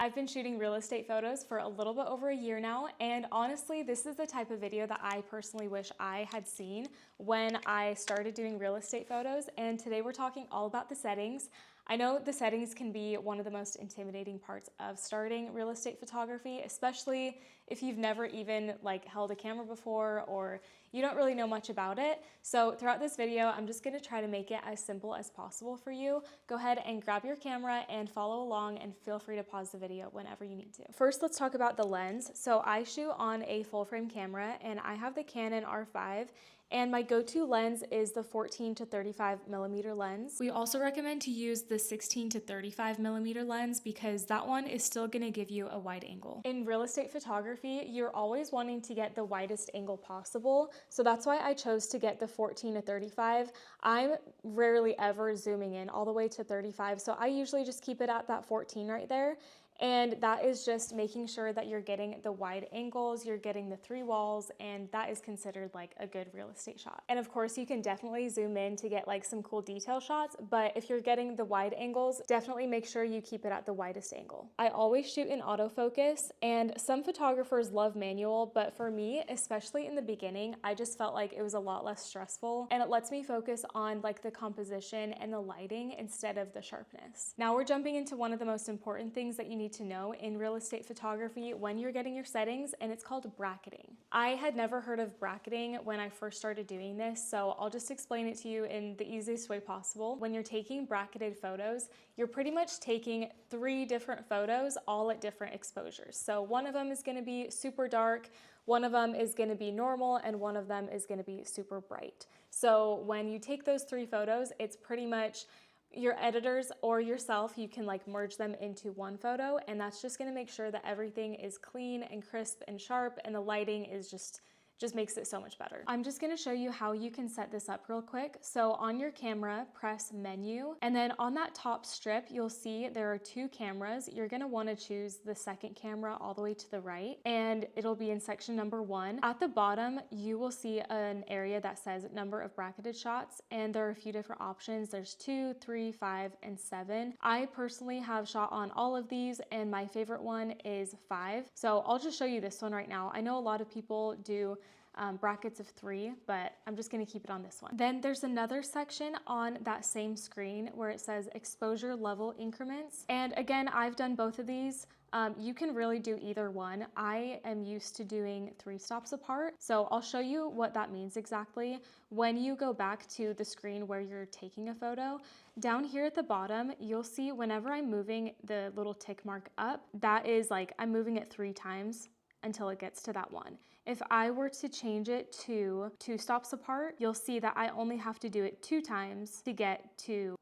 I've been shooting real estate photos for a little bit over a year now, and honestly, this is the type of video that I personally wish I had seen when I started doing real estate photos, and today we're talking all about the settings. I know the settings can be one of the most intimidating parts of starting real estate photography, especially if you've never even held a camera before or you don't really know much about it. So throughout this video, I'm just gonna try to make it as simple as possible for you. Go ahead and grab your camera and follow along, and feel free to pause the video whenever you need to. First, let's talk about the lens. So I shoot on a full frame camera and I have the Canon R5, and my go-to lens is the 14 to 35 millimeter lens. We also recommend to use the 16 to 35 millimeter lens because that one is still gonna give you a wide angle. In real estate photography, you're always wanting to get the widest angle possible. So that's why I chose to get the 14 to 35. I'm rarely ever zooming in all the way to 35. So I usually just keep it at that 14 right there. And that is just making sure that you're getting the wide angles, you're getting the three walls, and that is considered like a good real estate shot. And of course, you can definitely zoom in to get like some cool detail shots, but if you're getting the wide angles, definitely make sure you keep it at the widest angle. I always shoot in autofocus, and some photographers love manual, but for me, especially in the beginning, I just felt like it was a lot less stressful, and it lets me focus on like the composition and the lighting instead of the sharpness. Now we're jumping into one of the most important things that you need to know in real estate photography when you're getting your settings, and it's called bracketing. I had never heard of bracketing when I first started doing this, so I'll just explain it to you in the easiest way possible. When you're taking bracketed photos, you're pretty much taking 3 different photos all at different exposures. So one of them is going to be super dark, one of them is going to be normal, and one of them is going to be super bright. So when you take those 3 photos, it's pretty much your editors or yourself, you can like merge them into one photo, and that's just gonna make sure that everything is clean and crisp and sharp, and the lighting is just makes it so much better. I'm just gonna show you how you can set this up real quick. So on your camera, press menu, and then on that top strip, you'll see there are 2 cameras. You're gonna wanna choose the second camera all the way to the right, and it'll be in section number 1. At the bottom, you will see an area that says number of bracketed shots, and there are a few different options. There's 2, 3, 5, and 7. I personally have shot on all of these, and my favorite one is 5. So I'll just show you this one right now. I know a lot of people do brackets of 3, but I'm just gonna keep it on this one. Then there's another section on that same screen where it says exposure level increments. And again, I've done both of these. You can really do either one. I am used to doing 3 stops apart, so I'll show you what that means exactly. When you go back to the screen where you're taking a photo, down here at the bottom, you'll see whenever I'm moving the little tick mark up, that is like I'm moving it 3 times until it gets to that 1. If I were to change it to 2 stops apart, you'll see that I only have to do it 2 times to get to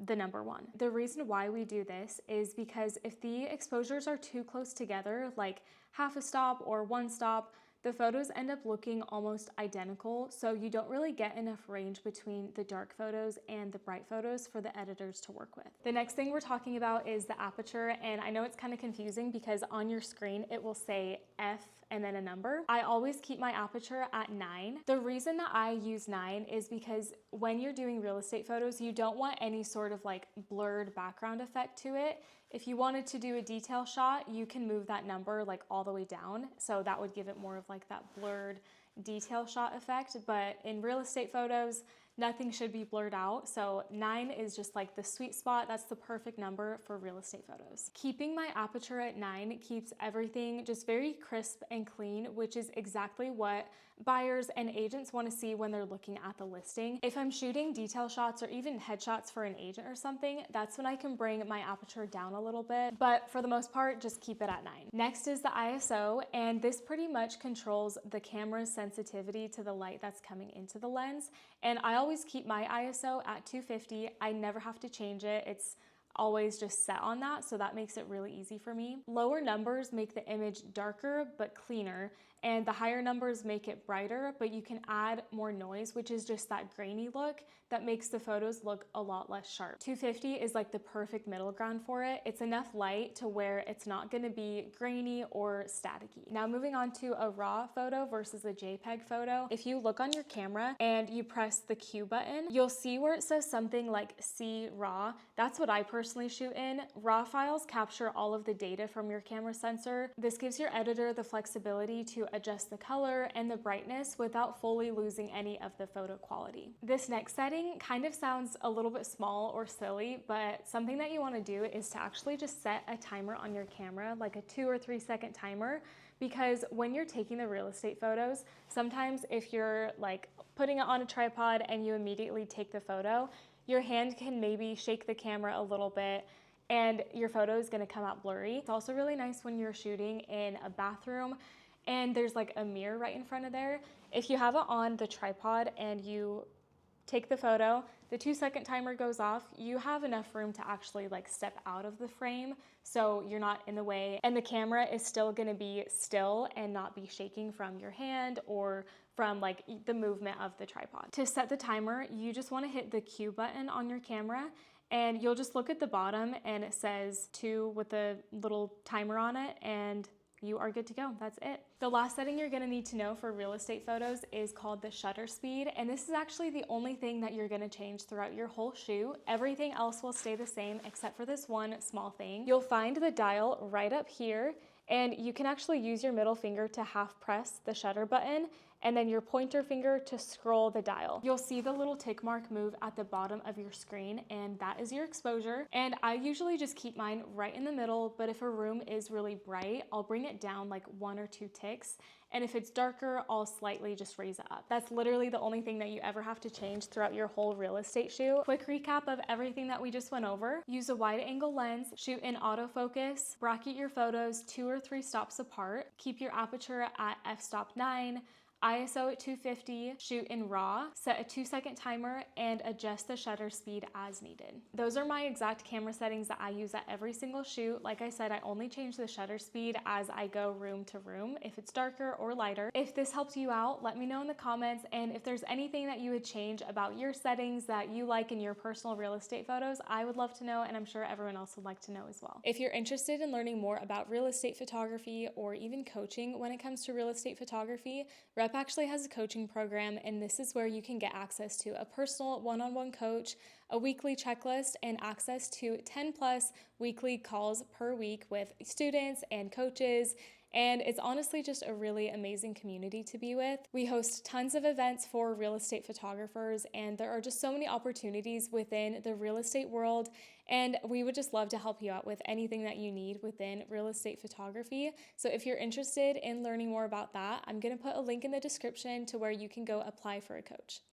the number 1. The reason why we do this is because if the exposures are too close together, like half a stop or 1 stop, the photos end up looking almost identical, so you don't really get enough range between the dark photos and the bright photos for the editors to work with. The next thing we're talking about is the aperture, and I know it's kind of confusing because on your screen it will say f and then a number. I always keep my aperture at 9. The reason that I use 9 is because when you're doing real estate photos, you don't want any sort of like blurred background effect to it. If you wanted to do a detail shot, you can move that number like all the way down, so that would give it more of like that blurred detail shot effect. But in real estate photos, nothing should be blurred out, so 9 is just like the sweet spot. That's the perfect number for real estate photos. Keeping my aperture at 9 keeps everything just very crisp and clean, which is exactly what buyers and agents want to see when they're looking at the listing. If I'm shooting detail shots or even headshots for an agent or something, that's when I can bring my aperture down a little bit, but for the most part, just keep it at 9. Next is the ISO, and this pretty much controls the camera's sensitivity to the light that's coming into the lens, and I always keep my ISO at 250. I never have to change it. It's always just set on that, so that makes it really easy for me. Lower numbers make the image darker but cleaner, and the higher numbers make it brighter, but you can add more noise, which is just that grainy look that makes the photos look a lot less sharp. 250 is like the perfect middle ground for it. It's enough light to where it's not going to be grainy or staticky. Now moving on to a raw photo versus a JPEG photo. If you look on your camera and you press the Q button, you'll see where it says something like C raw. That's what I personally personally shoot in, RAW files capture all of the data from your camera sensor. This gives your editor the flexibility to adjust the color and the brightness without fully losing any of the photo quality. This next setting kind of sounds a little bit small or silly, but something that you want to do is to actually just set a timer on your camera, like a 2 or 3 second timer, because when you're taking the real estate photos, sometimes if you're like putting it on a tripod and you immediately take the photo, your hand can maybe shake the camera a little bit and your photo is gonna come out blurry. It's also really nice when you're shooting in a bathroom and there's like a mirror right in front of there. If you have it on the tripod and you take the photo, the 2 second timer goes off, you have enough room to actually like step out of the frame so you're not in the way, and the camera is still gonna be still and not be shaking from your hand or from like the movement of the tripod. To set the timer, you just wanna hit the Q button on your camera and you'll just look at the bottom and it says 2 with a little timer on it, and you are good to go. That's it. The last setting you're gonna need to know for real estate photos is called the shutter speed, and this is actually the only thing that you're gonna change throughout your whole shoot. Everything else will stay the same except for this one small thing. You'll find the dial right up here, and you can actually use your middle finger to half press the shutter button and then your pointer finger to scroll the dial. You'll see the little tick mark move at the bottom of your screen, and that is your exposure. And I usually just keep mine right in the middle, but if a room is really bright, I'll bring it down like 1 or 2 ticks. And if it's darker, I'll slightly just raise it up. That's literally the only thing that you ever have to change throughout your whole real estate shoot. Quick recap of everything that we just went over. Use a wide angle lens, shoot in autofocus, bracket your photos 2 or 3 stops apart, keep your aperture at f-stop 9, ISO at 250, shoot in RAW, set a 2 second timer, and adjust the shutter speed as needed. Those are my exact camera settings that I use at every single shoot. Like I said, I only change the shutter speed as I go room to room, if it's darker or lighter. If this helped you out, let me know in the comments, and if there's anything that you would change about your settings that you like in your personal real estate photos, I would love to know, and I'm sure everyone else would like to know as well. If you're interested in learning more about real estate photography or even coaching when it comes to real estate photography, REPP actually has a coaching program, and this is where you can get access to a personal one-on-one coach, a weekly checklist, and access to 10+ weekly calls per week with students and coaches. And it's honestly just a really amazing community to be with. We host tons of events for real estate photographers, and there are just so many opportunities within the real estate world, and we would just love to help you out with anything that you need within real estate photography. So if you're interested in learning more about that, I'm gonna put a link in the description to where you can go apply for a coach.